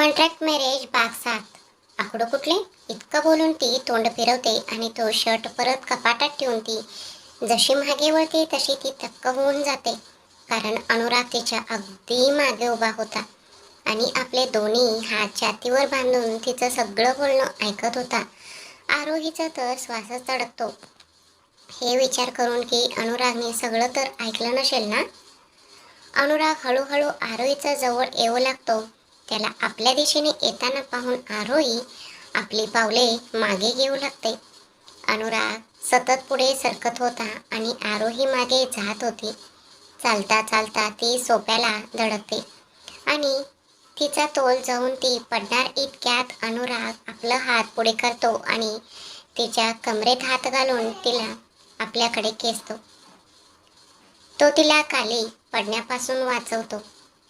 Contract marriage भाग 7. आकडं कुठले? इतकं बोलून ती तोंड फिरवते आणि तो शर्ट परत कपाटात ठेवून ती जशी मागे वळते तशी ती थक्क होऊन जाते. कारण अनुराग तिच्या अगदी मागे उभा होता आणि आपले दोन्ही हात छातीवर बांधून तिचं सगळं बोलणं ऐकत होता. आरोहीचा तर श्वासच अडकतो हे विचार करून की अनुरागने सगळं तर ऐकलं नसेल ना. अनुराग हळूहळू आरोहीच्या जवळ येऊ लागतो. त्याला आपल्या दिशेने येताना पाहून आरोही आपली पावले मागे घेऊ लागते. अनुराग सतत पुढे सरकत होता आणि आरोही मागे जात होती. चालता चालता ती सोप्याला धडकते आणि तिचा तोल जाऊन ती पडणार इतक्यात अनुराग आपला हात पुढे करतो आणि तिच्या कमरेत हात घालून तिला आपल्याकडे खेचतो. तो तिला खाली पडण्यापासून वाचवतो.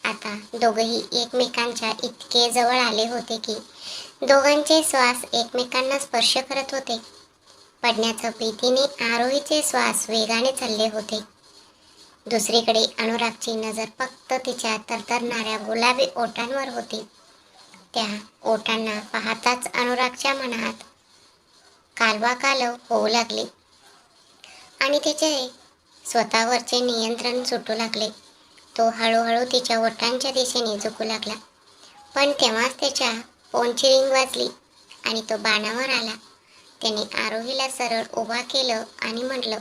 आता दोघंही एकमेकांच्या इतके जवळ आले होते की दोघांचे श्वास एकमेकांना स्पर्श करत होते. पडण्याच्या भीतीने आरोहीचे श्वास वेगाने चालले होते. दुसरीकडे अनुरागची नजर फक्त तिच्या तरतरणाऱ्या गुलाबी ओठांवर होती. त्या ओठांना पाहताच अनुरागच्या मनात कालवाकालव होऊ लागली आणि तिचे स्वतःवरचे नियंत्रण सुटू लागले. तो हळूहळू तिच्या ओठांच्या दिशेने झुकू लागला. पण तेव्हाच त्याच्या फोनची रिंग वाजली आणि तो बाणावर आला. त्याने आरोहीला सरळ उभा केलं आणि म्हटलं,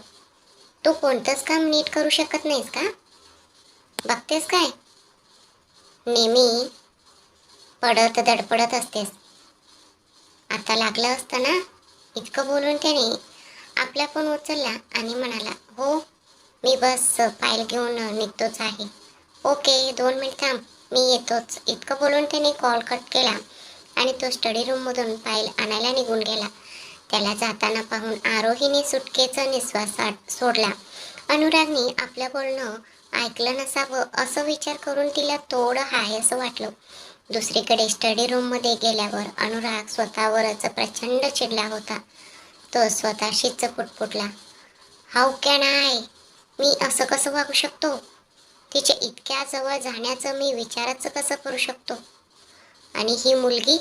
तू कोणतंच काम नीट करू शकत नाहीस का? बघतेस काय? नेहमी पडत धडपडत असतेस. आता लागलं असतं ना. इतकं बोलून त्याने आपला फोन उचलला आणि म्हणाला, हो मी बस फाईल घेऊन निघतोच आहे. ओके 2 मिनिट थांब, मी येतोच. इतकं बोलून त्याने कॉल कट केला आणि तो स्टडी रूममधून फाईल आणायला निघून गेला. त्याला जाताना पाहून आरोहीने सुटकेचा निश्वास सोडला. अनुरागने आपलं बोलणं ऐकलं नसावं असं विचार करून तिला थोडं हायसं वाटलं. दुसरीकडे स्टडी रूममध्ये गेल्यावर अनुराग स्वतःवरच प्रचंड चिडला होता. तो स्वतःशीच पुटपुटला, हाऊ कॅन आय? मी असं कसं वागू शकतो? तिच्या इतक्या जवळ जाण्याचं मी विचारच कसं करू शकतो? आणि ही मुलगी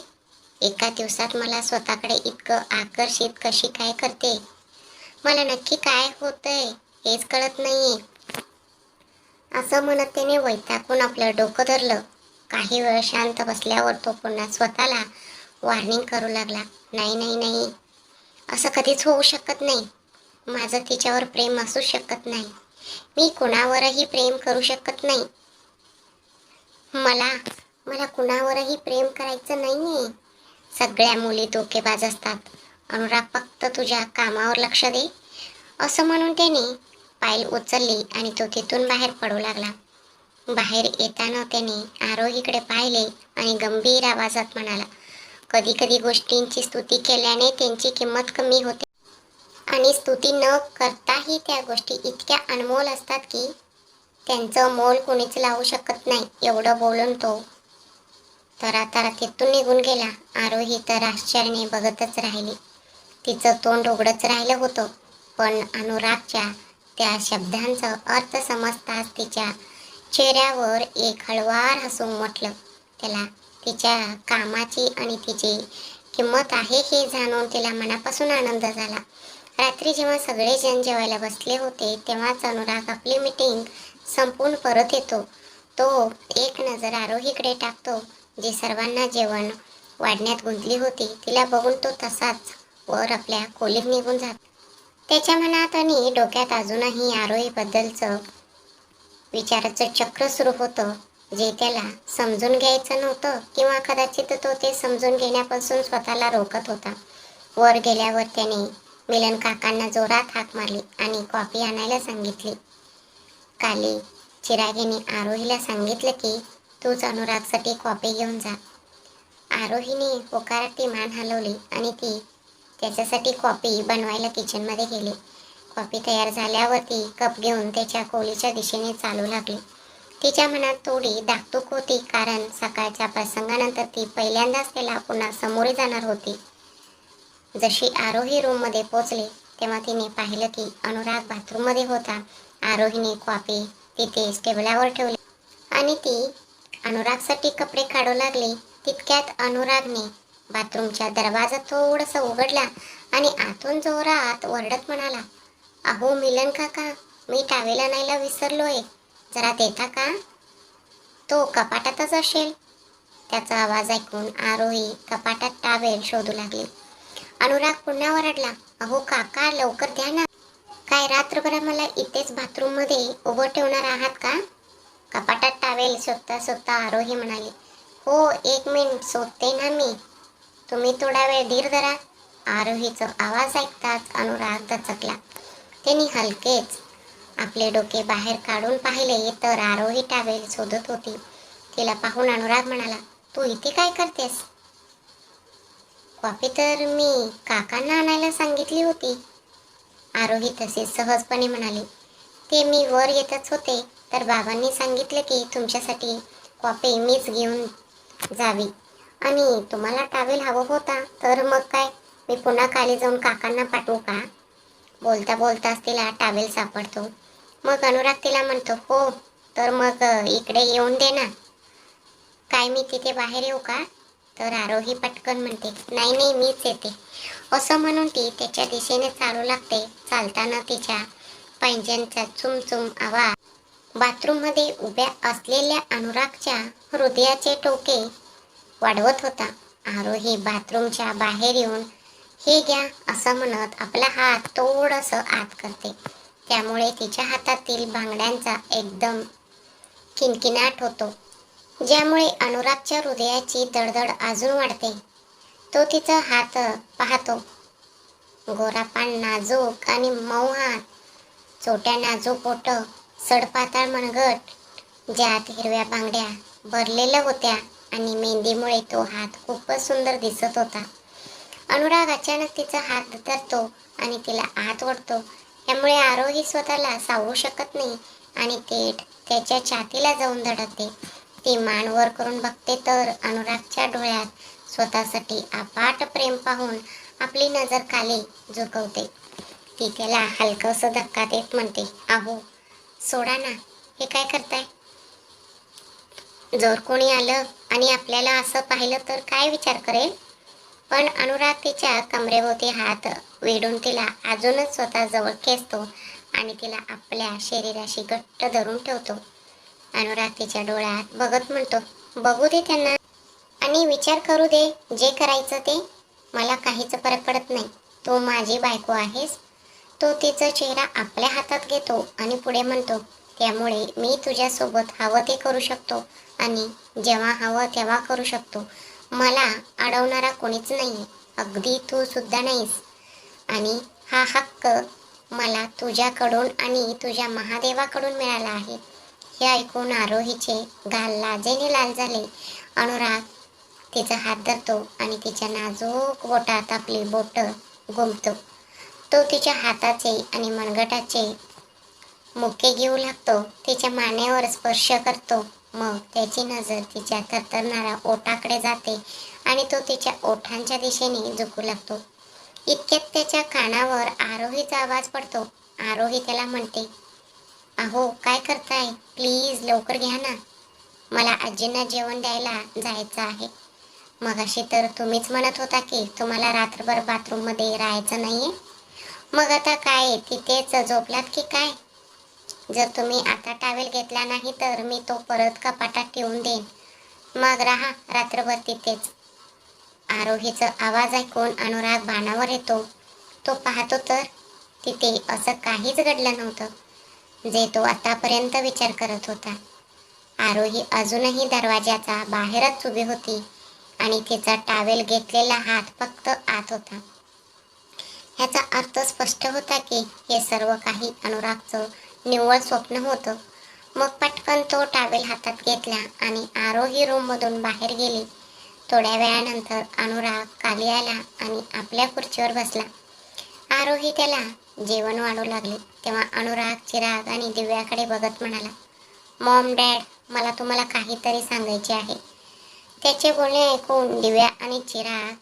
एका दिवसात मला स्वतःकडे इतकं आकर्षित कशी काय करते? मला नक्की काय होतंय हेच कळत नाहीये. असं म्हणत त्याने वैतागून आपलं डोकं धरलं. काही वेळ शांत बसल्यावर तो पुन्हा स्वतःला वॉर्निंग करू लागला, नाही नाही नाही, असं कधीच होऊ शकत नाही. माझं तिच्यावर प्रेम असू शकत नाही. मी कुणावरही प्रेम करू शकत नाही. मला मला कुणावरही प्रेम करायचं नाहीये. सगळ्या मुली धोकेबाज असतात. अनुराग फक्त तुझ्या कामावर लक्ष दे. असं म्हणून त्याने फाईल उचलली आणि तो तिथून बाहेर पडू लागला. बाहेर येताना त्याने आरोहीकडे पाहिले आणि गंभीर आवाजात म्हणाला, कधी कधी गोष्टींची स्तुती केल्याने त्यांची किंमत कमी होते आणि स्तुती न करताही त्या गोष्टी इतक्या अनमोल असतात की त्यांचं मोल कोणीच लावू शकत नाही. एवढं बोलून तो तरातरा तिथून निघून गेला. आरोही तर आश्चर्याने बघतच राहिली. तिचं तोंड उघडच राहिलं होतं. पण अनुरागच्या त्या शब्दांचा अर्थ समजताच तिच्या चेहऱ्यावर एक हळवार हसू उमटलं. त्याला तिच्या कामाची आणि तिची किंमत आहे हे जाणून तिला मनापासून आनंद झाला. रात्री जेव्हा सगळेजण जेवायला बसले होते तेव्हाच अनुराग आपली मीटिंग संपून परत येतो. तो एक नजर आरोहीकडे टाकतो जी सर्वांना जेवण वाढण्यात गुंतली होती. तिला बघून तो तसाच वर आपल्या खोलीत निघून जातो. त्याच्या मनात आणि डोक्यात अजूनही आरोहीबद्दलचं विचाराचं चक्र सुरू होतं जे त्याला समजून घ्यायचं नव्हतं किंवा कदाचित तो ते समजून घेण्यापासून स्वतःला रोखत होता. वर गेल्यावर त्याने मिलन काकांना जोरात हाक मारली आणि कॉफी आणायला सांगितली. काली चिरागीने आरोहीला सांगितलं की तूच अनुरागसाठी कॉफी घेऊन जा. आरोहीने होकारार्थी मान हलवली आणि ती त्याच्यासाठी कॉफी बनवायला किचनमध्ये गेली. कॉफी तयार झाल्यावर ती कप घेऊन त्याच्या खोलीच्या दिशेने चालू लागली. तिच्या मनात थोडी धाकधूक होती कारण सकाळच्या प्रसंगानंतर ती पहिल्यांदाच त्याला पुन्हा सामोरे जाणार होती. जशी आरोही रूममध्ये पोचली तेव्हा तिने पाहिलं की अनुराग बाथरूममध्ये होता. आरोहीने कॉफी तिथे टेबलावर ठेवली आणि ती अनुरागसाठी कपडे काढू लागली. तितक्यात अनुरागने बाथरूमच्या दरवाजा थोडासा उघडला आणि आतून जोरात ओरडत म्हणाला, अहो मिलन काका, मी टावेल आणायला विसरलोय, जरा देता का? तो कपाटातच असेल. त्याचा आवाज ऐकून आरोही कपाटात टावेल शोधू लागली. अनुराग पुन्हा ओरडला, अहो काका लवकर द्या ना. काय रात्रभर मला इथेच बाथरूम मध्ये उभं ठेवणार आहात का? कपाटात टावेल शोधता शोधता आरोही म्हणाली, हो एक मिनिट शोधते ना मी, तुम्ही थोडा वेळ धीर धरा. आरोहीचा आवाज ऐकताच अनुराग दचकला. त्यांनी हलकेच आपले डोके बाहेर काढून पाहिले तर आरोही टावेल शोधत होती. तिला पाहून अनुराग म्हणाला, तू इथे काय करतेस? कॉफी तर मी काकांना आणायला सांगितली होती. आरोही तसे सहजपणे म्हणाली, ते मी वर येतच होते तर बाबांनी सांगितले की तुमच्यासाठी कॉफी मीच घेऊन जावी आणि तुम्हाला टावेल हवं होता तर मग काय, मी पुन्हा खाली जाऊन काकांना पाठवू का? बोलता बोलताच तिला टावेल सापडतो. मग अनुराग तिला म्हणतो, हो तर मग इकडे येऊन दे ना. काय मी तिथे बाहेर येऊ का? तर आरोही पटकन म्हणते, नाही नाही मीच येते. असं म्हणून ती त्याच्या दिशेने चालू लागते. चालताना तिच्या पैंजणचा चुमचुम आवाज बाथरूममध्ये उभ्या असलेल्या अनुरागच्या हृदयाचे टोके वाढवत होता. आरोही बाथरूमच्या बाहेर येऊन हे घ्या असं म्हणत आपला हात थोडंसं आत करते. त्यामुळे तिच्या हातातील बांगड्यांचा एकदम किणकिणाट होतो, ज्यामुळे अनुरागच्या हृदयाची धडधड अजून वाढते. तो तिचा हात पाहतो. गोरापान नाजूक आणि मऊ हात, छोट्या नाजूक बोट, सडपातळ मनगट ज्यात हिरव्या बांगड्या भरलेल्या होत्या आणि मेहंदीमुळे तो हात खूपच सुंदर दिसत होता. अनुराग अचानक तिचा हात धरतो आणि तिला आत ओढतो. त्यामुळे आरोही स्वतःला सावरू शकत नाही आणि थेट त्याच्या छातीला जाऊन धडकते. ती मान वर करून बघते तर अनुरागच्या डोळ्यात स्वतःसाठी अफाट प्रेम पाहून आपली नजर खाली झुकवते. ती त्याला हलकंसं धक्का देत म्हणते, अहो सोडा ना, हे काय करताय? जर कोणी आलं आणि आपल्याला असं पाहिलं तर काय विचार करेल? पण अनुराग तिच्या कमरेभोवती हात वेढून तिला अजूनच स्वतः जवळ खेचतो आणि तिला आपल्या शरीराशी घट्ट धरून ठेवतो. अनुराग तिच्या डोळ्यात बघत म्हणतो, बघू दे त्यांना आणि विचार करू दे जे करायचं ते, मला काहीच फरक पडत नाही. तू माझी बायको आहेस. तो तिचा चेहरा आपल्या हातात घेतो आणि पुढे म्हणतो, त्यामुळे मी तुझ्यासोबत हवं ते करू शकतो आणि जेव्हा हवं तेव्हा करू शकतो. मला अडवणारा कोणीच नाहीये, अगदी तू सुद्धा नाहीस. आणि हा हक्क मला तुझ्याकडून आणि तुझ्या महादेवाकडून मिळाला आहे. हे ऐकून आरोहीचे गाल लाजेने लाल झाले. अनुराग तिचा हात धरतो आणि तिच्या नाजूक बोटात आपली बोट गुंफतो. तो तिच्या हाताचे आणि मनगटाचे मुके घेऊ लागतो. तिच्या मानेवर स्पर्श करतो. मग त्याची नजर तिच्या थरथरणाऱ्या ओठाकडे जाते आणि तो तिच्या ओठांच्या दिशेने झुकू लागतो. इतक्यात त्याच्या कानावर आरोहीचा आवाज पडतो. आरोही त्याला म्हणते, अहो काय करताय, प्लीज लवकर घ्या ना, मला आजींना जेवण द्यायला जायचं आहे. मगाशी तर तुम्हीच म्हणत होता की तुम्हाला रात्रभर बाथरूम मध्ये राहायचं नाहीये. मग आता काय तिथेच झोपलात की काय? जर तुम्ही आता टावेल घेतला नाही तर मी तो परत कपाटात ठेवून देईन. मग राहा रात्रभर तिथेच. आरोहीचा आवाज ऐकून अनुराग भानावर येतो. तो पाहतो तर तिथे असं काहीच घडलं नव्हतं जे तो आतापर्यंत विचार करत होता. आरोही अजूनही दरवाजाच्या बाहेरच उभी होती आणि तिचा टावेल घेतलेला हात फक्त आत होता. ह्याचा अर्थ स्पष्ट होता की हे सर्व काही अनुरागचं निव्वळ स्वप्न होतं. मग पटकन तो टावेल हातात घेतला आणि आरोही रूममधून बाहेर गेली. थोड्या वेळानंतर अनुराग खाली आला आणि आपल्या खुर्चीवर बसला. आरोही त्याला जेवण वाढू लागले. तेव्हा अनुराग चिराग आणि दिव्याकडे बघत म्हणाला, मॉम डॅड, मला तुम्हाला काहीतरी सांगायचे आहे. त्याचे बोलणे ऐकून दिव्या आणि चिराग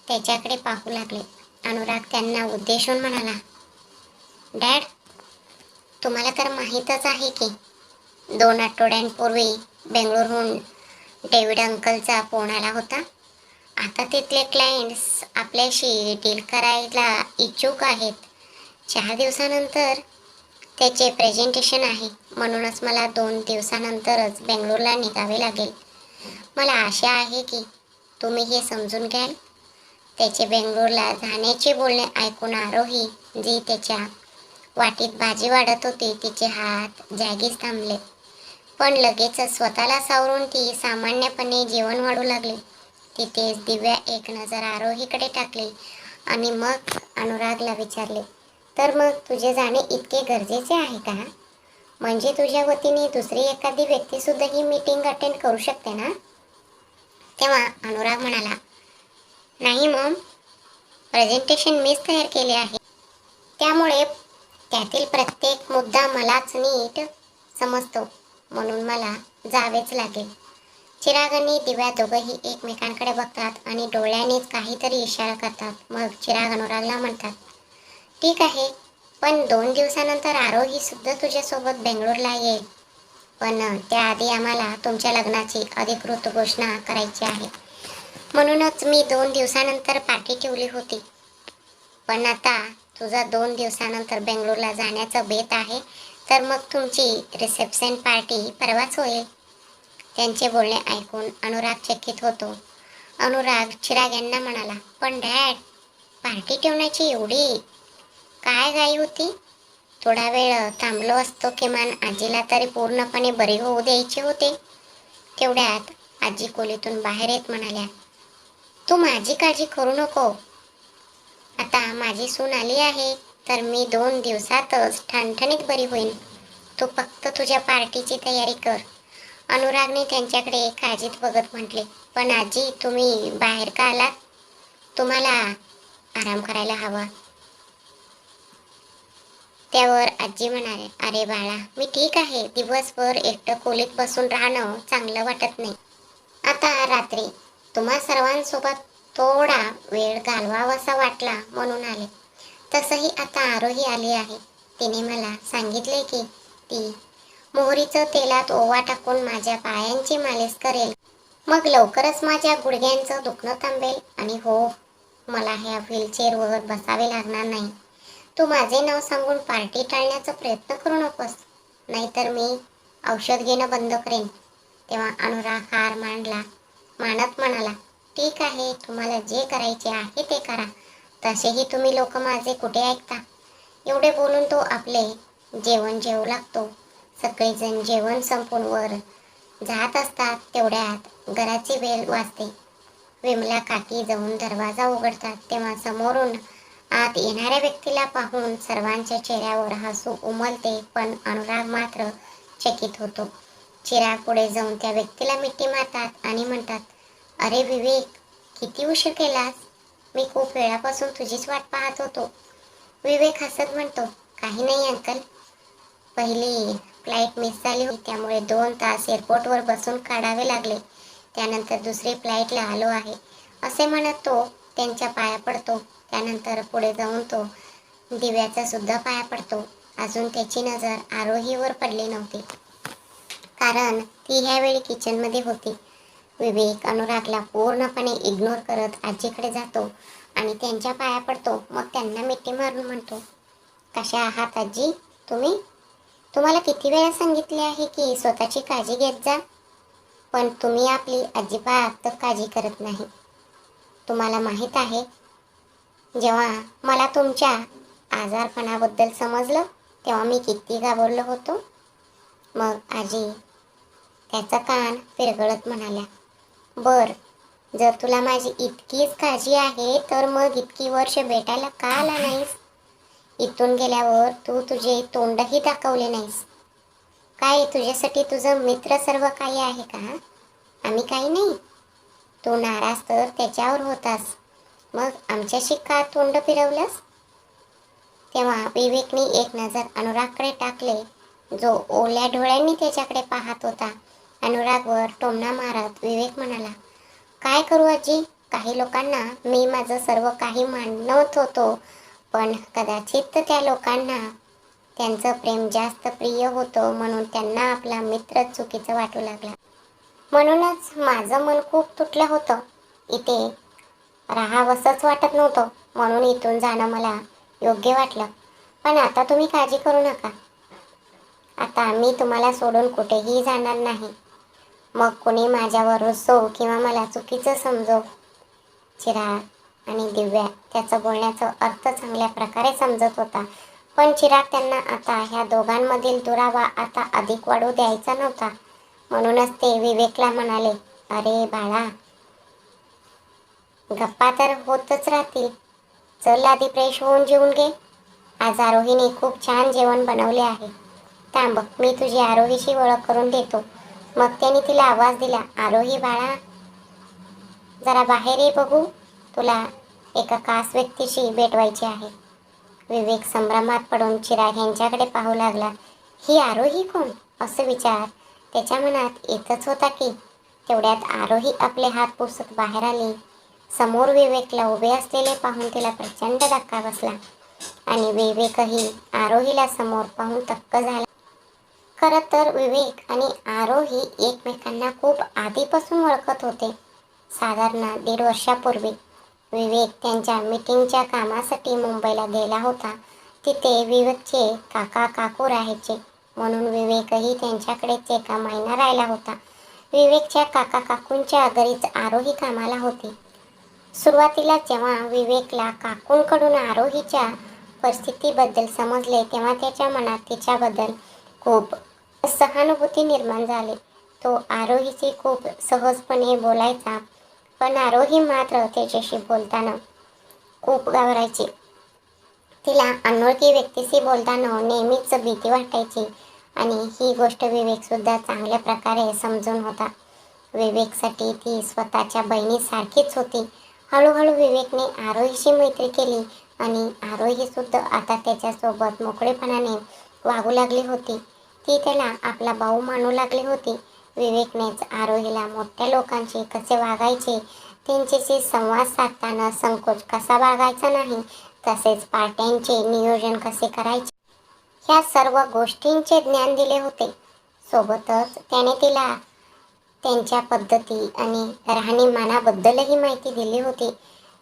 त्याच्याकडे पाहू लागले. अनुराग त्यांना उद्देशून म्हणाला, डॅड, तुम्हाला तर माहीतच आहे की 2 आठवड्यांपूर्वी बेंगळुरूहून डेव्हिड अंकलचा फोन आला होता. आता तिथले क्लायंट्स आपल्याशी डील करायला इच्छुक आहेत. 4 दिवसानंतर त्याचे प्रेझेंटेशन आहे, म्हणूनच मला 2 दिवसानंतरच बेंगळूरला निघावे लागेल. मला आशा आहे की तुम्ही हे समजून घ्याल. त्याचे बेंगळूरला जाण्याचे बोलणे ऐकून आरोही, जी त्याच्या वाटीत भाजी वाढत होती, तिचे हात जागीच थांबले. पण लगेचच स्वतःला सावरून ती सामान्यपणे जेवण वाढू लागली. तिथेच दिव्या एक नजर आरोहीकडे टाकली आणि मग अनुरागला विचारले, तर मग तुझे जाणे इतके गरजेचे आहे का? म्हणजे तुझ्या वतीने दुसरी एखादी व्यक्तीसुद्धा ही मीटिंग अटेंड करू शकते ना? तेव्हा अनुराग म्हणाला, नाही मॉम, प्रेझेंटेशन मीच तयार केले आहे. त्यामुळे त्यातील प्रत्येक मुद्दा मलाच नीट समजतो, म्हणून मला जावेच लागेल. चिराग आणि दिव्या दोघंही एकमेकांकडे बघतात आणि डोळ्यांनीच काहीतरी इशारा करतात. मग चिराग अनुरागला म्हणतात, ठीक आहे, पण 2 दिवसानंतर आरोही सुद्धा तुझ्यासोबत बेंगळूरला येईल. पण त्याआधी आम्हाला तुमच्या लग्नाची अधिकृत घोषणा करायची आहे. म्हणूनच मी 2 दिवसानंतर पार्टी ठेवली होती. पण आता तुझा 2 दिवसानंतर बेंगळूरला जाण्याचं बेत आहे, तर मग तुमची रिसेप्शन पार्टी परवाच होईल. त्यांचे बोलणे ऐकून अनुराग चकित होतो. अनुराग चिराग यांना म्हणाला, पण डॅड, पार्टी ठेवण्याची एवढी काय घाई होती? थोडा वेळ थांबलो असतो, किमान आजीला तरी पूर्णपणे बरी होऊ द्यायचे होते. तेवढ्यात आजी खोलीतून बाहेर येत म्हणाल्या, तू माझी काळजी करू नको. आता माझी सून आली आहे, तर मी 2 दिवसातच ठणठणीत बरी होईन. तू फक्त तुझ्या पार्टीची तयारी कर. अनुरागने त्यांच्याकडे काळजीत बघत म्हटले, पण आजी, तुम्ही बाहेर का आलात? तुम्हाला आराम करायला हवा. त्यावर आजी म्हणाले, अरे बाळा, मी ठीक आहे. दिवसभर एकटं खोलीत बसून राहणं चांगलं वाटत नाही. आता रात्री तुम्हा सर्वांसोबत थोडा वेळ घालवावासा वाटला म्हणून आले. तसंही आता आरोही आली आहे. तिने मला सांगितले की ती मोहरीचं तेलात ओवा टाकून माझ्या पायांची मालिश करेल. मग लवकरच माझ्या गुडघ्यांचं दुखणं थांबेल आणि हो, मला ह्या व्हीलचेअरवर बसावे लागणार नाही. तू माझे नाव सांगून पार्टी टाळण्याचा प्रयत्न करू नकोस, नाहीतर मी औषध घेणं बंद करेन. तेव्हा अनुराग हार मानत म्हणाला, ठीक आहे, तुम्हाला जे करायचे आहे ते करा. तसेही तुम्ही लोक माझे कुठे ऐकता? एवढे बोलून तो आपले जेवण जेवू लागतो. सगळेजण जेवण संपून वर जात असतात. तेवढ्यात घराची बेल वाजते. विमला काकी जाऊन दरवाजा उघडतात. तेव्हा समोरून आत येणाऱ्या व्यक्तीला पाहून सर्वांच्या चेहऱ्यावर हसू उमलते, पण अनुराग मात्र चकित होतो. चिराग पुढे जाऊन त्या व्यक्तीला मिठी मारतात आणि म्हणतात, अरे विवेक, किती उशीर केलास? मी खूप वेळापासून तुझीच वाट पाहत होतो. विवेक हसत म्हणतो, काही नाही अंकल, पहिली फ्लाईट मिस झाली होती, त्यामुळे 2 तास एअरपोर्टवर बसून काढावे लागले. त्यानंतर दुसरी फ्लाईटला आलो आहे, असे म्हणत तो त्यांच्या पाया पडतो. त्यानंतर पुढे जाऊन तो दिव्याचा सुद्धा पाया पडतो. अजून त्याची नजर आरोहीवर पडली नव्हती, कारण ती ह्यावेळी किचनमध्ये होती. विवेक अनुरागला पूर्णपणे इग्नोर करत आजीकडे जातो आणि त्यांच्या पाया पडतो. मग त्यांना मिठी मारून म्हणतो, कशा आहात आजी? तुम्हाला किती वेळा सांगितले आहे की स्वतःची काळजी घेत जा, पण तुम्ही आपली अजिबात काळजी करत नाही. तुम्हाला माहीत आहे, जेव्हा मला तुमच्या आजारपणाबद्दल समजलं तेव्हा मी किती घाबरलो होतो. मग आजी त्याचा कान पिरगळत म्हणाल्या, बर, जर तुला माझी इतकीच काळजी आहे, तर मग इतकी वर्ष भेटायला का आला नाहीस? इथून गेल्यावर तू तुझे तोंडही दाखवले नाहीस. काय तुझ्यासाठी तुझं मित्र सर्व काही आहे का? आम्ही काही नाही. तू नाराज तर त्याच्यावर होतास, मग आमच्याशी का तोंड फिरवलंस? तेव्हा विवेकने एक नजर अनुरागकडे टाकले, जो ओल्या डोळ्यांनी त्याच्याकडे पाहत होता. अनुरागवर टोमणा मारत विवेक म्हणाला, काय करू आजी, काही लोकांना मी माझं सर्व काही मानत होतो, पण कदाचित त्या लोकांना त्यांचं प्रेम जास्त प्रिय होतं, म्हणून त्यांना आपला मित्र चुकीचं वाटू लागला. म्हणूनच माझं मन खूप तुटलं होतं. इथे राहावंसंच वाटत नव्हतं, म्हणून इथून जाणं मला योग्य वाटलं. पण आता तुम्ही काळजी करू नका. आता मी तुम्हाला सोडून कुठेही जाणार नाही. मग कोणी माझ्यावर रुसो किंवा मला चुकीचं समजो. चिराग आणि दिव्या त्याचं बोलण्याचा अर्थ चांगल्या प्रकारे समजत होता. पण चिराग त्यांना आता ह्या दोघांमधील दुरावा आता अधिक वाढू द्यायचा नव्हता. म्हणूनच ते विवेकला म्हणाले, अरे बाळा, गप्पा तर होतच राहतील. चल आधी फ्रेश होऊन जेवून घे. आज आरोहीने खूप छान जेवण बनवले आहे. थांब, मी तुझी आरोहीशी ओळख करून देतो. मग त्याने तिला आवाज दिला, आरोही बाळा, जरा बाहेर ये बघू. तुला एका खास व्यक्तीशी भेटवायची आहे. विवेक संभ्रमात पडून चिराग यांच्याकडे पाहू लागला. ही आरोही कोण? असं विचार त्याच्या मनात येतच होता की तेवढ्यात आरोही आपले हात पुसत बाहेर आली. समोर विवेकला उभे असलेले पाहून तिला प्रचंड धक्का बसला आणि विवेकही आरोहीला समोर पाहून थक्क झाला. खरं तर विवेक आणि आरोही एकमेकांना खूप आधीपासून ओळखत होते. साधारण 1.5 वर्षापूर्वी विवेक त्यांच्या मीटिंगच्या कामासाठी मुंबईला गेला होता. तिथे विवेकचे काका काकू राहायचे, म्हणून विवेकही त्यांच्याकडेच एका महिना राहिला होता. विवेकच्या काका काकूंच्या घरीच आरोही कामाला होती. सुरुवातीला जेव्हा विवेकला काकूंकडून आरोहीच्या परिस्थितीबद्दल समजले तेव्हा त्याच्या मनात तिच्याबद्दल खूप सहानुभूती निर्माण झाली. तो आरोहीशी खूप सहजपणे बोलायचा, पण आरोही मात्र त्याच्याशी बोलताना खूप घाबरायची. तिला अनोळखी व्यक्तीशी बोलताना नेहमीच भीती वाटायची आणि ही गोष्ट विवेकसुद्धा चांगल्या प्रकारे समजून होता. विवेकसाठी ती स्वतःच्या बहिणीसारखीच होती. हळूहळू विवेकने आरोहीशी मैत्री केली आणि आरोहीसुद्धा आता त्याच्यासोबत मोकळेपणाने वागू लागली होती. ती त्याला आपला भाऊ मानू लागली होती. विवेकनेच आरोहीला मोठ्या लोकांशी कसे वागायचे, त्यांच्याशी संवाद साधताना संकोच कसा बाळगायचा नाही, तसेच पार्ट्यांचे नियोजन कसे करायचे, ह्या सर्व गोष्टींचे ज्ञान दिले होते. सोबतच त्याने तिला त्यांच्या पद्धती आणि राहणीमानाबद्दलही माहिती दिली होती.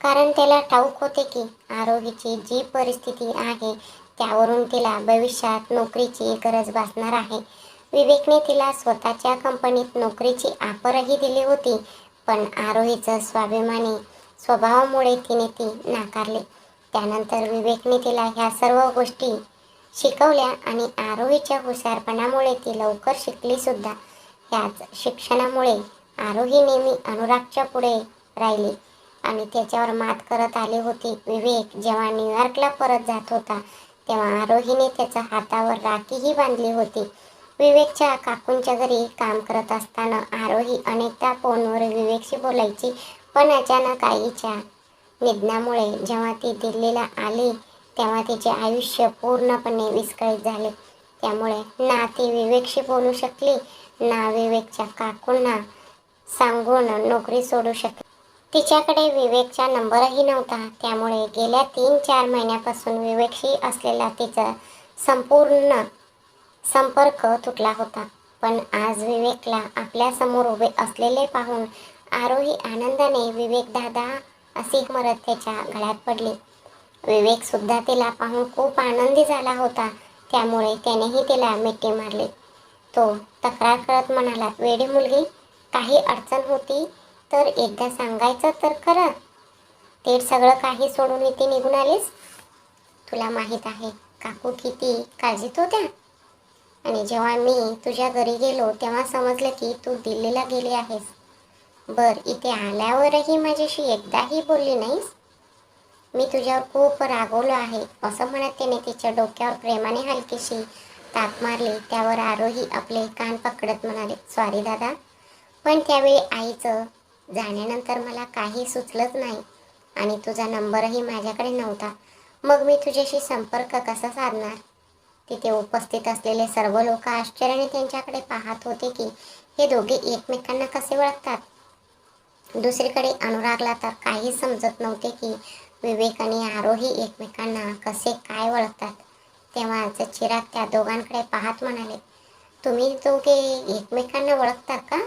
कारण त्याला ठाऊक होते की आरोहीची जी परिस्थिती आहे त्यावरून तिला भविष्यात नोकरीची गरज भासणार आहे. विवेकने तिला स्वतःच्या कंपनीत नोकरीची ऑफरही दिली होती, पण आरोहीचं स्वाभिमानी स्वभावामुळे तिने ती नाकारली. त्यानंतर विवेकने तिला ह्या सर्व गोष्टी शिकवल्या आणि आरोहीच्या हुशारपणामुळे ती लवकर शिकली सुद्धा. ह्याच शिक्षणामुळे आरोही नेहमी अनुरागच्या पुढे राहिली आणि त्याच्यावर मात करत आली होती. विवेक जेव्हा न्यूयॉर्कला परत जात होता तेव्हा आरोहीने त्याच्या हातावर राखीही बांधली होती. विवेकच्या काकूंच्या घरी काम करत असताना आरोही अनेकदा फोनवर विवेकशी बोलायची, पण अचानक आईच्या निधनामुळे जेव्हा ती दिल्लीला आली तेव्हा तिचे आयुष्य पूर्णपणे विस्कळीत झाले. त्यामुळे ना ती विवेकशी बोलू शकली, ना विवेकच्या काकूंना सांगून नोकरी सोडू शकली. तिच्याकडे विवेकचा नंबरही नव्हता. त्यामुळे गेल्या 3-4 महिन्यापासून विवेकशी असलेला तिचा संपूर्ण संपर्क तुटला होता. पण आज विवेकला आपल्यासमोर उभे असलेले पाहून आरोही आनंदाने विवेक दादा अशी म्हणत त्याच्या गळ्यात पडली. विवेक सुद्धा तिला पाहून खूप आनंदी झाला होता. त्यामुळे त्यानेही तिला मिठी मारली. तो तक्रार करत म्हणाला, वेडी मुलगी, काही अडचण होती तर एकदा सांगायचं तर खरं. ते सगळं काही सोडून इथे निघून आलीस. तुला माहीत आहे काकू किती काळजीत होत्या. आणि जेव्हा मी तुझ्या घरी गेलो तेव्हा समजलं की तू दिल्लीला गेली आहेस. इथे आल्यावरही माझ्याशी एकदाही बोलली नाहीस. मी तुझ्यावर खूप रागवलो आहे, असं म्हणत त्याने तिच्या डोक्यावर प्रेमाने हलकीशी ताप मारली. त्यावर आरोही आपले कान पकडत म्हणाले, सॉरी दादा, पण त्यावेळी आईचं जाण्यानंतर मला काही सुचलंच नाही आणि तुझा नंबरही माझ्याकडे नव्हता. मग मी तुझ्याशी संपर्क कसा साधणार. तिथे उपस्थित असलेले सर्व लोक आश्चर्याने त्यांच्याकडे पाहत होते की हे दोघे एकमेकांना कसे ओळखतात. दुसरीकडे अनुरागला तर काही समजत नव्हते की विवेक आणि आरोही एकमेकांना कसे काय ओळखतात. तेव्हाच चिराग त्या दोघांकडे पाहत म्हणाले, तुम्ही दोघे एकमेकांना ओळखता का.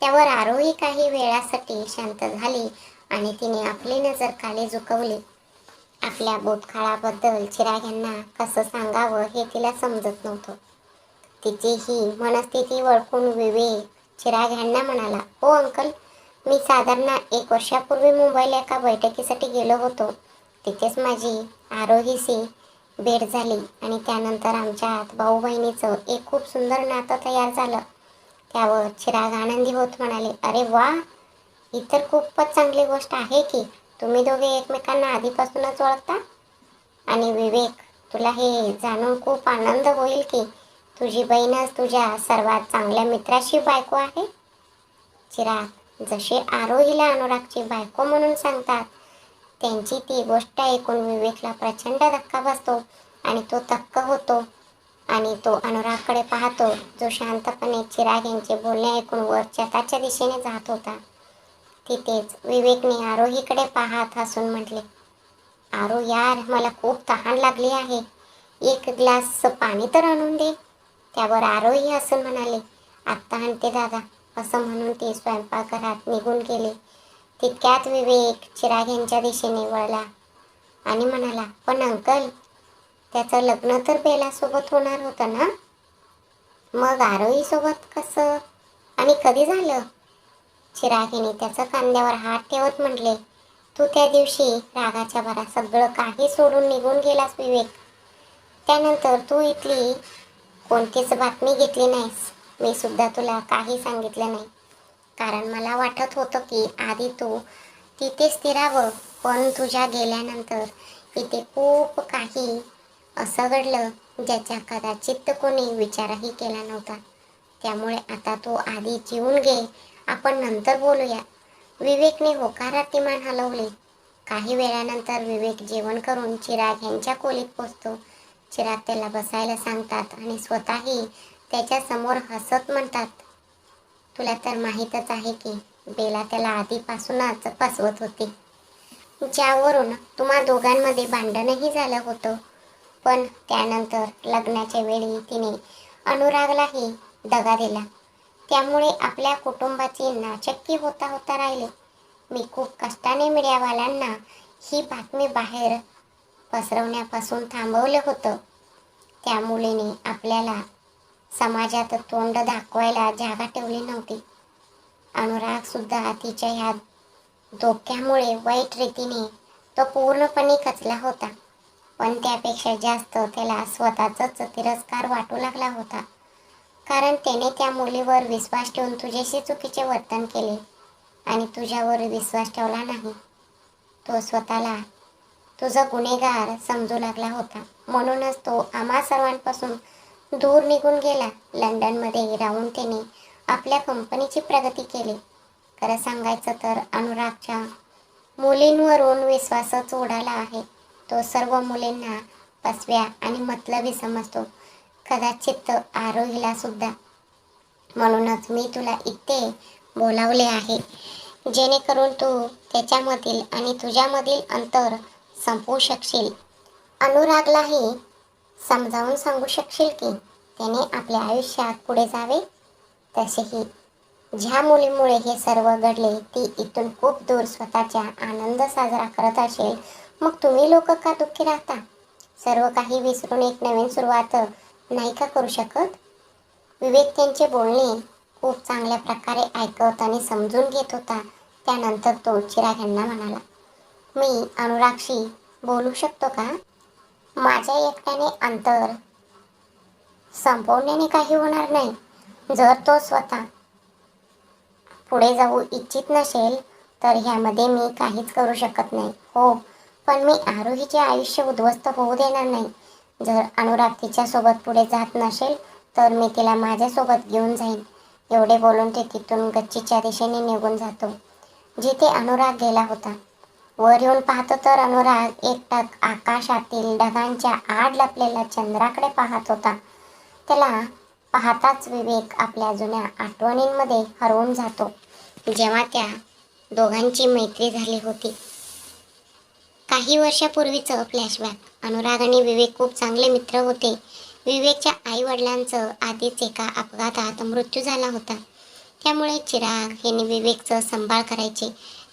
त्यावर आरोही काही वेळासाठी शांत झाली आणि तिने आपली नजर खाली झुकवली. आपल्या भूतकाळाबद्दल चिराग यांना कसं सांगावं हे तिला समजत नव्हतं. तिची ही मनस्थिती ओळखून विवेक चिराग यांना म्हणाला, हो अंकल, मी साधारण 1 वर्षापूर्वी मुंबईला एका बैठकीसाठी गेलो होतो. तिथेच माझी आरोहीशी भेट झाली आणि त्यानंतर आमच्यात भाऊ बहिणीचं एक खूप सुंदर नातं तयार झालं. त्यावर चिराग आनंदी होत म्हणाले, अरे वा, ही तर खूपच चांगली गोष्ट आहे की. तुम्ही दोघे एकमेकांना आधीपासूनच ओळखता? आणि विवेक, तुला हे जाणून खूप आनंद होईल की तुझी बहीणच तुझ्या सर्वात चांगल्या मित्राची बायको आहे. चिराग, जसे आरोहीला अनुरागची बायको म्हणून सांगतात, त्यांची ती गोष्ट ऐकून विवेकला प्रचंड धक्का बसतो आणि तो थक्क होतो आणि तो अनुरागकडे पाहतो, जो शांतपणे चिराग यांचे बोलणे ऐकून वर छताच्या दिशेने जात होता. तिथेच विवेकने आरोहीकडे पाहत हसून म्हटले, आरो यार, मला खूप तहान लागली आहे. एक ग्लास पाणी तर आणून दे. त्यावर आरोही हसून म्हणाले, आत्ता आणते दादा, असं म्हणून ते स्वयंपाकघरात निघून गेले. तितक्यात विवेक चिराग यांच्या दिशेने वळला आणि म्हणाला, पण अंकल, त्याचं लग्न तर बेलासोबत होणार होतं ना? मग आरोहीसोबत कसं आणि कधी झालं? चिरागीने त्याच्या खांद्यावर हात ठेवत म्हटले, तू त्या दिवशी रागाच्या भरात सगळं काही सोडून निघून गेलास विवेक. त्यानंतर तू इथली कोणतीच बातमी घेतली नाहीस. मी सुद्धा तुला काही सांगितलं नाही, कारण मला वाटत होतं की आधी तू तिथे स्थिरावं. पण तुझ्या गेल्यानंतर इथे खूप काही असं घडलं ज्याचा कदाचित कोणी विचारही केला नव्हता. त्यामुळे आता तू आधी जीवन घे, आपण नंतर बोलूया. विवेकने होकारार्थी मान हलवली. काही वेळानंतर विवेक जेवण करून चिराग यांच्या खोलीत पोचतो. चिराग त्याला बसायला सांगतात आणि स्वतःही त्याच्या समोर हसत म्हणतात, तुला तर माहीतच आहे की बेला त्याला आधीपासूनच फसवत होती, ज्यावरून तुम्हा दोघांमध्ये भांडणही झालं होतं. पण त्यानंतर लग्नाच्या वेळी तिने अनुरागलाही दगा दिला. त्यामुळे आपल्या कुटुंबाची नाचक्की होता होता राहिली. मी खूप कष्टाने मीडियावाल्यांना ही बातमी बाहेर पसरवण्यापासून थांबवलं होतं. त्या मुलीने आपल्याला समाजात तोंड दाखवायला जागा ठेवली नव्हती. अनुराग सुद्धा तिच्या ह्या धोक्यामुळे वाईट रीतीने तो पूर्णपणे खचला होता. पण त्यापेक्षा जास्त त्याला स्वतःचाच तिरस्कार वाटू लागला होता, कारण त्याने त्या मुलीवर विश्वास ठेवून तुझ्याशी चुकीचे वर्तन केले आणि तुझ्यावर विश्वास ठेवला नाही. तो स्वतःला तुझा गुन्हेगार समजू लागला होता. म्हणूनच तो आम्हा सर्वांपासून दूर निघून गेला. लंडनमध्ये राहून त्याने आपल्या कंपनीची प्रगती केली. खरं सांगायचं तर अनुरागच्या मुलींवरून विश्वासच उडाला आहे. तो सर्व मुलींना फसव्या आणि मतलबी समजतो, कदाचित आरोहीला सुद्धा. म्हणूनच मी तुला इथे बोलावले आहे, जेणेकरून तू त्याच्यामधील आणि तुझ्यामधील अंतर संपवू शकशील. अनुरागलाही समजावून सांगू शकशील की त्याने आपल्या आयुष्यात पुढे जावे. तसेही ज्या मुलीमुळे हे सर्व घडले ती इथून खूप दूर स्वतःचा आनंद साजरा करत असेल, मग तुम्ही लोक का दुःखी राहता? सर्व काही विसरून एक नवीन सुरुवात नाही का करू शकत? विवेक त्यांचे बोलणे खूप चांगल्या प्रकारे ऐकत आणि समजून घेत होता. त्यानंतर तो चिराग यांना म्हणाला, मी अनुरागशी बोलू शकतो का? माझ्या एकट्याने अंतर संपवण्याने काही होणार नाही. जर तो स्वतः पुढे जाऊ इच्छित नसेल तर ह्यामध्ये मी काहीच करू शकत नाही. हो, पण मी आरोहीचे आयुष्य उद्ध्वस्त होऊ देणार नाही. जर अनुराग तिच्यासोबत पुढे जात नसेल तर मी तिला माझ्यासोबत घेऊन जाईन. एवढे बोलून ते तिथून गच्चीच्या दिशेने निघून जातो, जिथे अनुराग गेला होता. वर येऊन पाहतो तर अनुराग एकटक आकाशातील ढगांच्या आड लपलेल्या चंद्राकडे पाहत होता. त्याला पाहताच विवेक आपल्या जुन्या आठवणींमध्ये हरवून जातो, जेव्हा त्या दोघांची मैत्री झाली होती. काही वर्षापूर्वीचं फ्लॅशबॅक. अनुराग आणि विवेक खूप चांगले मित्र होते. विवेकच्या आई वडिलांचं आधीच एका अपघातात मृत्यू झाला होता. त्यामुळे चिराग यांनी विवेकचं सांभाळ करायचे,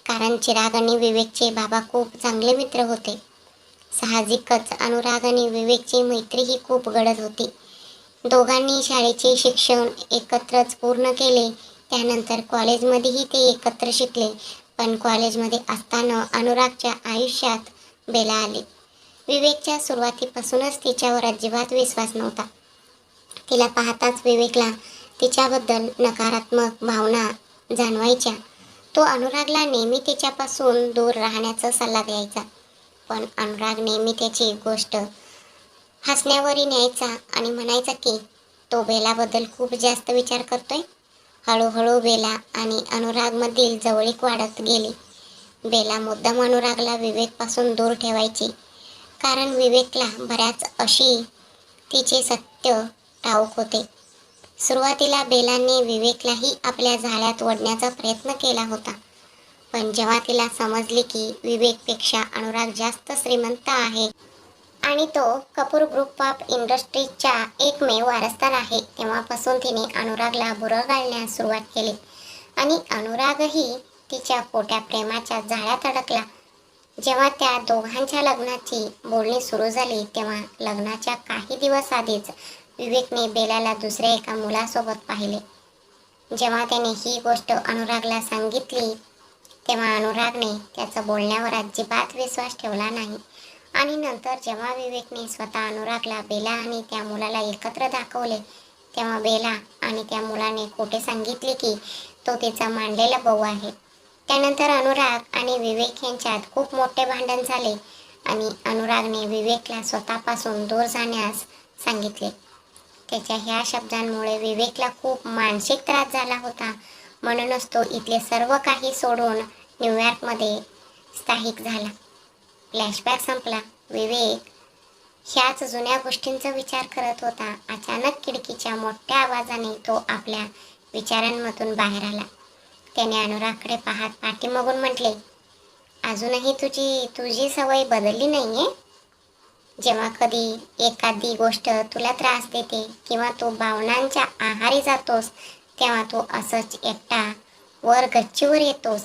कारण चिराग आणि विवेकचे बाबा खूप चांगले मित्र होते. साहजिकच अनुराग आणि विवेकची मैत्री ही खूप गडद होती. दोघांनी शाळेचे शिक्षण एकत्रच पूर्ण केले. त्यानंतर कॉलेजमध्येही ते एकत्र शिकले. पण कॉलेजमध्ये असताना अनुरागच्या आयुष्यात बेला आली. विवेकच्या सुरुवातीपासूनच तिच्यावर अजिबात विश्वास नव्हता. तिला पाहताच विवेकला तिच्याबद्दल नकारात्मक भावना जाणवायच्या. तो अनुरागला नेहमी तिच्यापासून दूर राहण्याचा सल्ला द्यायचा. पण अनुराग नेहमी त्याची गोष्ट हसण्यावरी न्यायचा आणि म्हणायचा की तो बेलाबद्दल खूप जास्त विचार करतोय. हळूहळू बेला आणि अनुरागमधील जवळीक वाढत गेली. बेला मुद्दाम अनुरागला विवेकपासून दूर ठेवायची, कारण विवेकला बऱ्याच अशी तिचे सत्य ठाऊक होते. सुरुवातीला बेलाने विवेकलाही आपल्या जाळ्यात ओढण्याचा प्रयत्न केला होता. पण जेव्हा तिला समजले की विवेकपेक्षा अनुराग जास्त श्रीमंत आहे आणि तो कपूर ग्रुप ऑफ इंडस्ट्रीजचा एकमेव वारसदार आहे, तेव्हापासून तिने अनुरागला बुरं घालण्यास सुरुवात केली आणि अनुरागही तिच्या खोट्या प्रेमाच्या जाळ्यात अडकला. जेव्हा त्या दोघांच्या लग्नाची बोलणी सुरू झाली तेव्हा लग्नाच्या काही दिवस आधीच विवेकने बेलाला दुसऱ्या एका मुलासोबत पाहिले. जेव्हा त्याने ही गोष्ट अनुरागला सांगितली तेव्हा अनुरागने त्याचा बोलण्यावर अजिबात विश्वास ठेवला नाही. आणि नंतर जेव्हा विवेकने स्वतः अनुरागला बेला आणि त्या मुलाला एकत्र दाखवले तेव्हा बेला आणि त्या मुलाने खोटे सांगितले की तो तिचा मांडलेला भाऊ आहे. त्यानंतर अनुराग आणि विवेक यांच्यात खूप मोठे भांडण झाले आणि अनुरागने विवेकला स्वतःपासून दूर जाण्यास सांगितले. त्याच्या ह्या शब्दांमुळे विवेकला खूप मानसिक त्रास झाला होता. म्हणूनच तो इथले सर्व काही सोडून न्यूयॉर्कमध्ये स्थायिक झाला. फ्लॅशबॅक संपला. विवेक ह्याच जुन्या गोष्टींचा विचार करत होता. अचानक खिडकीच्या मोठ्या आवाजाने तो आपल्या विचारांमधून बाहेर आला. त्याने अनुरागकडे पाहत पाठीमागून म्हटले, अजूनही तुझी सवय बदलली नाहीये? जेव्हा कधी एखादी गोष्ट तुला त्रास देते किंवा तू भावनांच्या आहारी जातोस तेव्हा तू असंच एकटा वर गच्चीवर येतोस.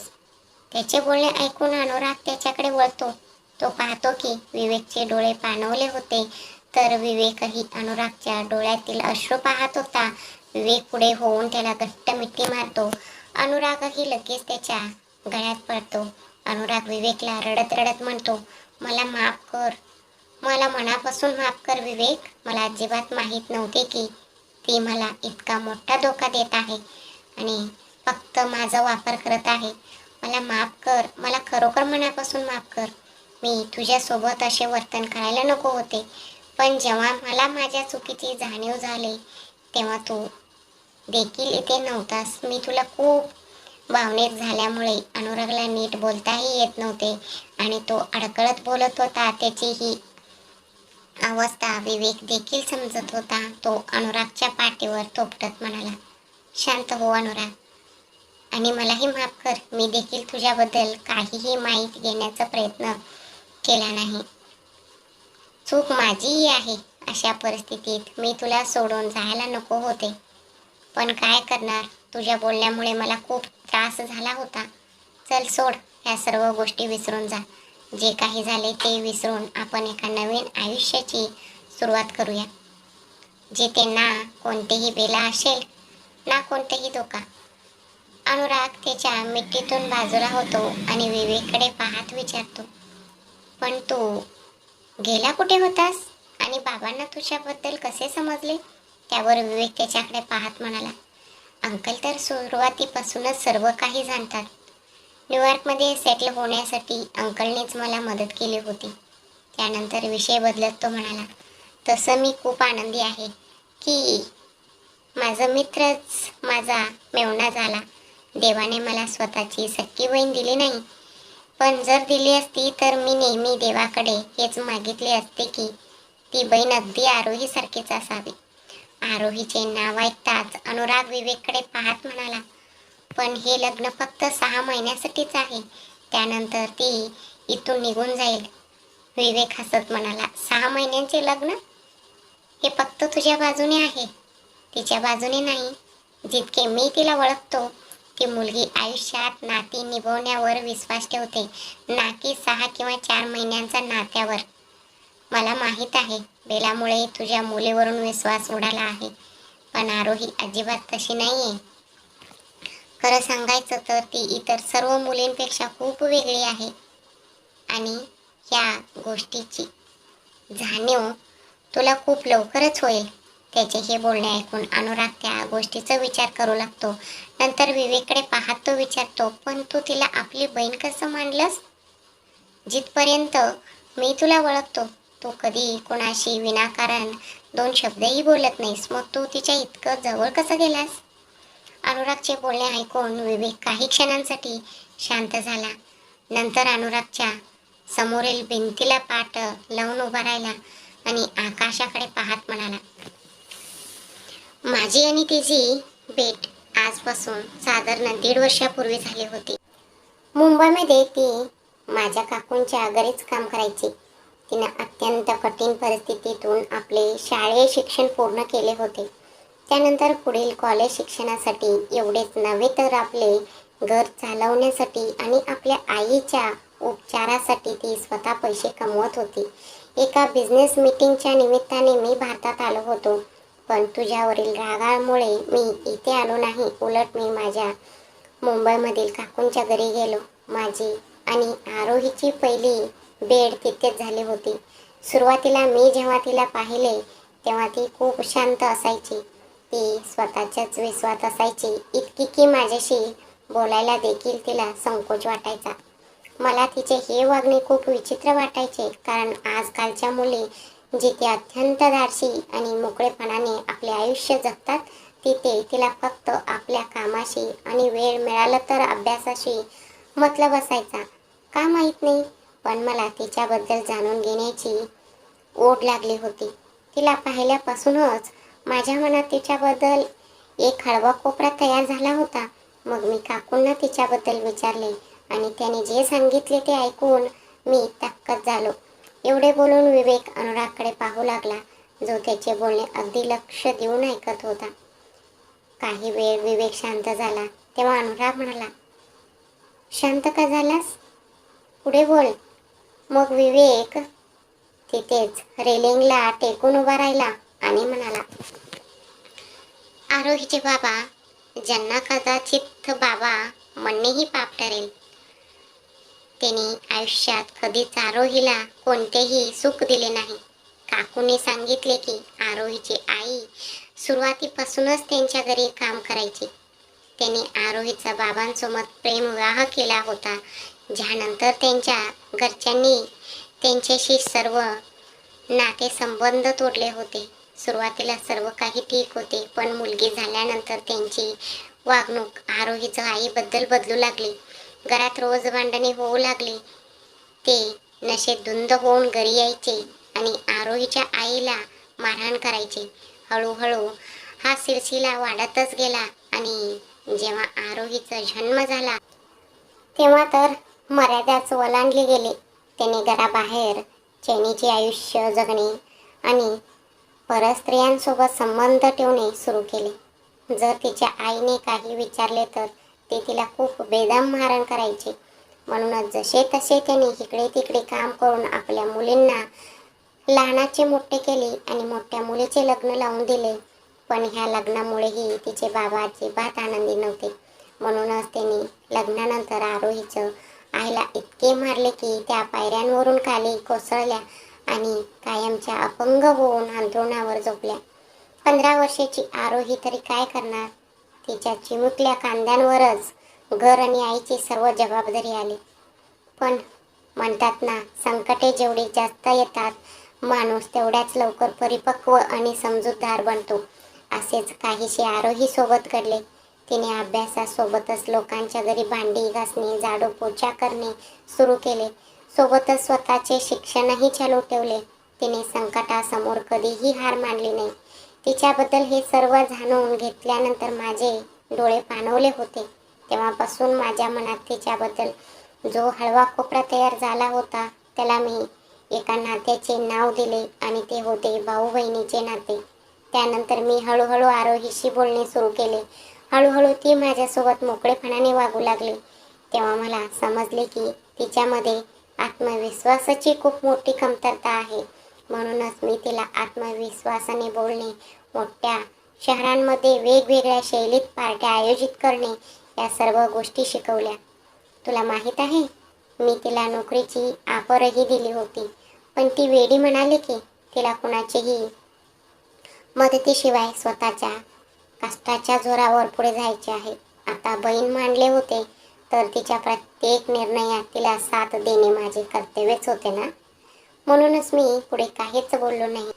त्याचे बोलणे ऐकून अनुराग त्याच्याकडे वळतो. तो पाहतो की विवेकचे डोळे पाणवले होते, तर विवेकही अनुरागच्या डोळ्यातील अश्रू पाहत होता. विवेक पुढे होऊन त्याला घट्ट मिठी मारतो. अनुरागही लगेच त्याच्या गळ्यात पडतो. अनुराग विवेकला रडत रडत म्हणतो, मला माफ कर, मला मनापासून माफ कर विवेक. मला अजिबात माहीत नव्हते की ती मला इतका मोठा धोका देत आहे आणि फक्त माझा वापर करत आहे. मला माफ कर, मला खरोखर मनापासून माफ कर. मी तुझ्यासोबत असे वर्तन करायला नको होते, पण जेव्हा मला माझ्या चुकीची जाणीव झाली तेव्हा तू देखील इथे नव्हतास. मी तुला खूप भावनिक झाल्यामुळे अनुरागला नीट बोलताही येत नव्हते आणि तो अडकळत बोलत होता. त्याची ही अवस्था विवेक देखील समजत होता. तो अनुरागच्या पाठीवर थोपटत म्हणाला, शांत हो अनुराग आणि मलाही माफ कर. मी देखील तुझ्याबद्दल काहीही माहिती घेण्याचा प्रयत्न केला नाही. चूक माझीही आहे. अशा परिस्थितीत मी तुला सोडून जायला नको होते, पण काय करणार, तुझ्या बोलण्यामुळे मला खूप त्रास झाला होता. चल सोड, ह्या सर्व गोष्टी विसरून जा. जे काही झाले ते विसरून आपण एका नवीन आयुष्याची सुरुवात करूया, जिथे ना कोणतेही बेला असेल ना कोणतेही धोका. अनुराग त्याच्या मिठीतून बाजूला होतो आणि विवेककडे पाहत विचारतो, पण तू गेला कुठे होतास आणि बाबांना तुझ्याबद्दल कसे समजले? त्यावर विवेक त्याच्याकडे पाहत म्हणाला, अंकल तर सुरुवातीपासूनच सर्व काही जाणतात. न्यूयॉर्कमध्ये सेटल होण्यासाठी अंकलनेच मला मदत केली होती. त्यानंतर विषय बदलत तो म्हणाला, तसं मी खूप आनंदी आहे की माझा मित्रच माझा मेवणा झाला. देवाने मला स्वतःची सख्खी बहीण दिली नाही, पण जर दिली असती तर मी नेहमी देवाकडे हेच मागितले असते की ती बहीण अगदी आरोहीसारखीच असावी. आरोहीचे नाव ऐकताच अनुराग विवेककडे पाहत म्हणाला, पण हे लग्न फक्त 6 महिन्यासाठीच आहे. त्यानंतर ती इथून निघून जाईल. विवेक हसत म्हणाला, 6 महिन्यांचे लग्न? हे फक्त तुझ्या बाजूने आहे, तिच्या बाजूने नाही. जितके मी तिला ओळखतो, ती मुलगी आयुष्यात नाती निभवण्यावर विश्वास ठेवते, ना की 6 किंवा 4 महिन्यांच्या नात्यावर. मला माहीत आहे, बेलामुळे तुझ्या मुलीवरून विश्वास उडाला आहे, पण आरोही अजिबात तशी नाहीये. खरं सांगायचं तर ती इतर सर्व मुलींपेक्षा खूप वेगळी आहे आणि या गोष्टीची जाणीव तुला खूप लवकरच होईल. त्याचे हे बोलणे ऐकून अनुराग त्या गोष्टीचा विचार करू लागतो. नंतर विवेककडे पाहत तो विचारतो, पण तू तिला आपली बहीण कसं मानलंस? जिथपर्यंत मी तुला ओळखतो, तू कधी कोणाशी विनाकारण 2 शब्दही बोलत नाहीस. मग तू तिच्या इतकं जवळ कसं गेलास? अनुरागचे बोलणे ऐकून विवेक काही क्षणांसाठी शांत झाला. नंतर अनुरागच्या समोरील भिंतीला पाठ लावून उभा राहिला आणि आकाशाकडे पाहत म्हणाला, माझी आणि तिची भेट आजपासून साधारण 1.5 वर्षापूर्वी झाली होती. मुंबईमध्ये ती माझ्या काकूंच्या घरीच काम करायची. तिनं अत्यंत कठीण परिस्थितीतून आपले शालेय शिक्षण पूर्ण केले होते. त्यानंतर पुढील कॉलेज शिक्षणासाठी एवढेच नव्हे तर आपले घर चालवण्यासाठी आणि आपल्या आईच्या उपचारासाठी ती स्वतः पैसे कमवत होती. एका बिझनेस मीटिंगच्या निमित्ताने मी भारतात आलो होतो, पण तुझ्यावरील रागामुळे मी इथे आलो नाही. उलट मी माझ्या मुंबईमधील काकूंच्या घरी गेलो. माझी आणि आरोहीची पहिली भेट तिथेच झाली होती. सुरुवातीला मी जेव्हा तिला पाहिले तेव्हा ती खूप शांत असायची. ती स्वतःच्याच विश्वात असायची, इतकी की माझ्याशी बोलायला देखील तिला संकोच वाटायचा. मला तिचे हे वागणे खूप विचित्र वाटायचे, कारण आजकालच्या मुली जिथे अत्यंत धाडसी आणि मोकळेपणाने आपले आयुष्य जगतात, तिथे तिला फक्त आपल्या कामाशी आणि वेळ मिळाला तर अभ्यासाशी मतलब असायचा. का माहीत नाही, पण मला तिच्याबद्दल जाणून घेण्याची ओढ लागली होती. तिला पाहिल्यापासूनच माझ्या मनात तिच्याबद्दल एक हळवा कोपरा तयार झाला होता. मग मी काकूंना तिच्याबद्दल विचारले आणि त्याने जे सांगितले ते ऐकून मी थक्कच झालो. एवढे बोलून विवेक अनुरागकडे पाहू लागला, जो त्याचे बोलणे अगदी लक्ष देऊन ऐकत होता. काही वेळ विवेक शांत झाला. तेव्हा अनुराग म्हणाला, शांत का झालास? पुढे बोल. मग विवेक तिथेच रेलिंगला टेकून उभा राहिला आणि म्हणाला, आरोहीचे बाबा, ज्यांना कदाचित बाबा म्हणणेही पाप ठरेल, त्यांनी आयुष्यात कधीच आरोहीला कोणतेही सुख दिले नाही. काकूने सांगितले की आरोहीची आई सुरुवातीपासूनच त्यांच्या घरी काम करायची. त्याने आरोहीचा बाबांसोबत प्रेमविवाह केला होता, ज्यानंतर त्यांच्या घरच्यांनी त्यांच्याशी सर्व नातेसंबंध तोडले होते. सुरुवातीला सर्व काही ठीक होते, पण मुलगी झाल्यानंतर त्यांची वागणूक आरोहीच्या आईबद्दल बदलू लागली. घरात रोज भांडणे होऊ लागली. ते नशेत धुंद होऊन घरी यायचे आणि आरोहीच्या आईला मारहाण करायचे. हळूहळू हा सिलसिला वाढतच गेला आणि जेव्हा आरोहीचा जन्म झाला तेव्हा तर मर्यादाच ओलांडली गेली. त्याने घराबाहेर चैनीचे आयुष्य जगणे आणि परस्त्रियांसोबत संबंध ठेवणे सुरू केले. जर तिच्या आईने काही विचारले तर ते तिला खूप बेदम मारहाण करायचे. म्हणूनच जसे तसे त्याने इकडे तिकडे काम करून आपल्या मुलींना लहानाचे मोठे केले आणि मोठ्या मुलीचे लग्न लावून दिले. पण ह्या लग्नामुळेही तिचे बाबा अजिबात आनंदी नव्हते. म्हणूनच त्यांनी लग्नानंतर आरोहीचं आईला इतके मारले की त्या पायऱ्यांवरून खाली कोसळल्या आणि कायमच्या अपंग होऊन अंथरुणावर झोपल्या. 15 वर्षाची आरोही तरी काय करणार? तिच्या चिमुकल्या कांद्यांवरच घर आणि आईची सर्व जबाबदारी आली. पण म्हणतात ना, संकटे जेवढी जास्त येतात, माणूस तेवढ्याच लवकर परिपक्व आणि समजूतदार बनतो. असेच काहीसे आरोही सोबत घडले. तिने अभ्यासासोबतच लोकांच्या घरी भांडी घासणे, झाडू पोछा करणे सुरू केले. सोबतच स्वतःचे शिक्षणही चालू ठेवले. तिने संकटासमोर कधीही हार मानली नाही. तिच्याबद्दल हे सर्व जाणून घेतल्यानंतर माझे डोळे पाणवले होते. तेव्हापासून माझ्या मनात तिच्याबद्दल जो हळवा कोपरा तयार झाला होता, त्याला मी एका नात्याचे नाव दिले आणि ते होते भाऊ बहिणीचे नाते. त्यानंतर मी हळूहळू आरोहीशी बोलणे सुरू केले. हळूहळू ती माझ्यासोबत मोकळेपणाने वागू लागली. तेव्हा मला समजले की तिच्यामध्ये आत्मविश्वासाची खूप मोठी कमतरता आहे. म्हणूनच मी तिला आत्मविश्वासाने बोलणे, मोठ्या शहरांमध्ये वेगवेगळ्या शैलीत पार्ट्या आयोजित करणे या सर्व गोष्टी शिकवल्या. तुला माहीत आहे, मी तिला नोकरीची ऑफरही दिली होती, पण ती वेडी म्हणाली की तिला कुणाचीही मदतीशिवाय स्वतःच्या कष्टाच्या जोरावर पुढे जायचे आहे. आता बहीण मानले होते तर तिच्या प्रत्येक निर्णयात तिला साथ देणे माझे कर्तव्यच होते ना. म्हणूनच मी पुढे काहीच बोललो नाही.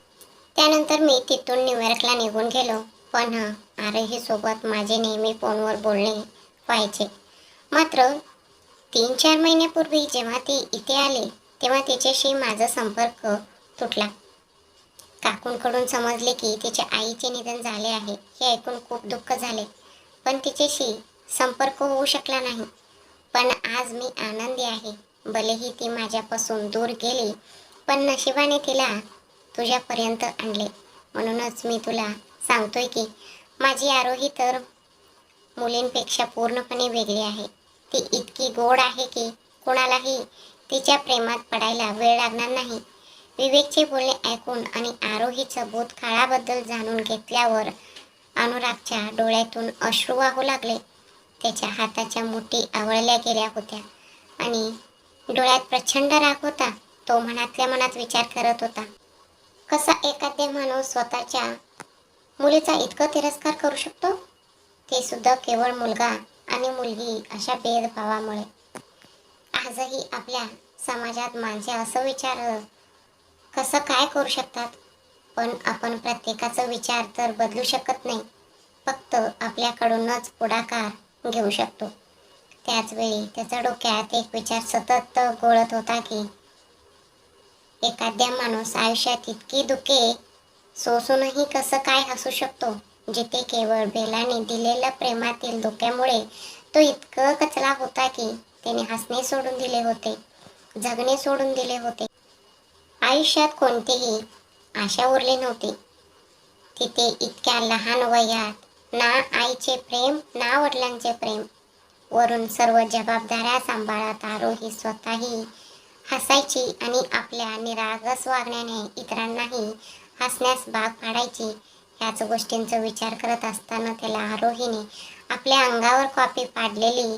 त्यानंतर मी तिथून न्यूयॉर्कला निघून गेलो. पण आरोही सोबत माझे नेहमी फोनवर बोलणे व्हायचे. मात्र 3-4 महिन्यापूर्वी जेव्हा ती इथे आली तेव्हा तिच्याशी माझा संपर्क तुटला. काकूंकडून समजले की तिच्या आईचे निधन झाले आहे. हे ऐकून खूप दुःख झाले, पण तिच्याशी संपर्क होऊ शकला नाही. पण आज मी आनंदी आहे. भलेही ती माझ्यापासून दूर गेली, पण नशिबाने तिला तुझ्यापर्यंत आणले. म्हणूनच मी तुला सांगतोय की माझी आरोही तर मुलींपेक्षा पूर्णपणे वेगळी आहे. ती इतकी गोड आहे की कोणालाही तिच्या प्रेमात पडायला वेळ लागणार नाही. विवेकचे बोलणे ऐकून आणि आरोहीचं भूतकाळाबद्दल जाणून घेतल्यावर अनुरागच्या डोळ्यातून अश्रू वाहू लागले. त्याच्या हाताच्या मुठी आवळल्या गेल्या होत्या आणि डोळ्यात प्रचंड राग होता. तो मनातल्या मनात विचार करत होता, कसा एखादा माणूस स्वतःच्या मुलीचा इतका तिरस्कार करू शकतो, ते सुद्धा केवळ मुलगा आणि मुलगी अशा भेदभावामुळे. आजही आपल्या समाजात माणसे असं विचार कसं काय करू शकतात. पण आपण प्रत्येकाचा विचार तर बदलू शकत नाही, फक्त आपल्याकडूनच पुढाकार घेऊ शकतो. त्याच वेळी त्याच्या डोक्यात एक विचार सतत घोळत होता की एखाद्या माणूस आयुष्यात इतकी दुःखे सोसूनही कसं काय हसू शकतो, जिथे केवळ बेलाने दिलेल्या प्रेमातील धोक्यामुळे तो इतकं कचला होता की त्याने हसणे सोडून दिले होते, जगणे सोडून दिले होते. आयुष्यात कोणतीही आशा उरली नव्हती. तिथे इतक्या लहान वयात ना आईचे प्रेम ना वडिलांचे प्रेम, वरून सर्व जबाबदाऱ्या सांभाळत आरोही स्वतःही हसायची आणि आपल्या निरागस वागण्याने इतरांनाही हसण्यास भाग पाडायची. ह्याच गोष्टींचा विचार करत असताना त्याला आरोहीने आपल्या अंगावर कॉपी पाडलेली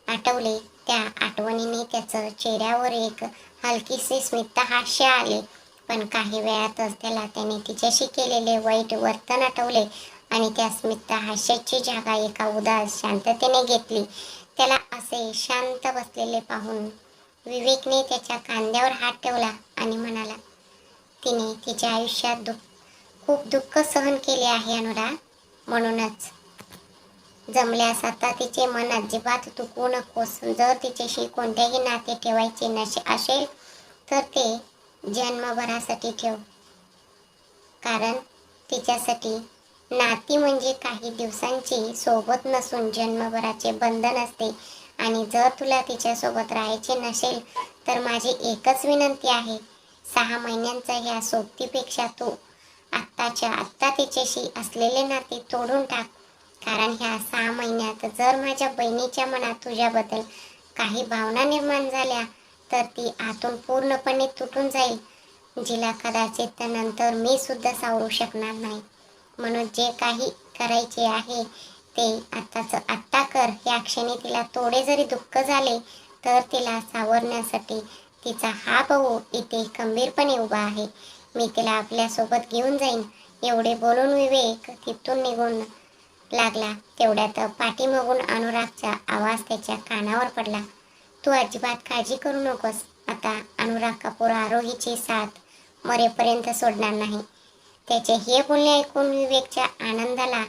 आठवले. त्या आठवणीने त्याचं चेहऱ्यावर एक हलकीशी स्मित हास्य आले. पण काही वेळातच त्याने तिच्याशी केलेले वाईट वर्तन आठवले आणि त्या स्मित हास्याची जागा एका उदास शांततेने घेतली. त्याला असे शांत बसलेले पाहून विवेकने त्याच्या खांद्यावर हात ठेवला आणि म्हणाला, तिने तिच्या आयुष्यात खूप दुःख सहन केले आहे अनुराग. म्हणूनच जमल्यास आता तिचे मन अजिबात दुखवू नकोस. जर तिच्याशी कोणतेही नाते ठेवायचे असेल तर ते जन्मभरासाठी ठेव. कारण तिच्यासाठी नाती म्हणजे काही दिवसांची सोबत नसून जन्मभराचे बंधन असते. आणि जर तुला तिच्यासोबत राहायचे नसेल तर माझी एकच विनंती आहे, 6 महिन्यांच्या ह्या सोबतीपेक्षा तू आत्ताच्या आत्ता तिच्याशी असलेले नाते तोडून टाक. कारण ह्या 6 महिन्यात जर माझ्या बहिणीच्या मनात तुझ्याबद्दल काही भावना निर्माण झाल्या तर ती आतून पूर्णपणे तुटून जाईल, जिला कदाचित नंतर मी सुद्धा सावरू शकणार नाही. म्हणून जे काही करायचे आहे ते आत्ताच आत्ता कर. या क्षणी तिला थोडे जरी दुःख झाले तर तिला सावरण्यासाठी तिचा हा भाऊ इथे खंबीरपणे उभा आहे. मी तिला आपल्यासोबत घेऊन जाईन. एवढे बोलून विवेक तिथून निघून लागला. तेवढ्यात पाठीमागून अनुरागचा आवाज त्याच्या कानावर पडला, तू अजिबात काळजी करू नकोस. आता अनुराग कपूर आरोहीची साथ मरेपर्यंत सोडणार नाही. त्याचे हे बोलणे ऐकून विवेकच्या आनंदाला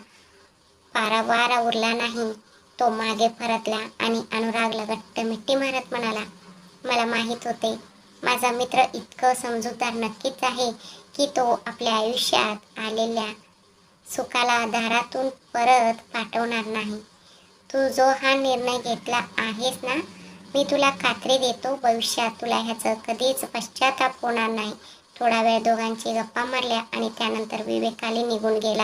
पारावार उरला नाही. तो मागे परतला आणि अनुरागला घट्ट मिठी मारत म्हणाला, मला माहीत होते माझा मित्र इतकं समजूतदार नक्कीच आहे की तो आपल्या आयुष्यात आलेल्या सुखाला दारातून परत पाठवणार नाही. तू जो हा निर्णय घेतला आहेस ना, मी तुला खात्री देतो भविष्यात तुला ह्याचं कधीच पश्चाताप होणार नाही. थोडा वेळ दोघांची गप्पा मारल्या आणि त्यानंतर विवेक खाली निघून गेला.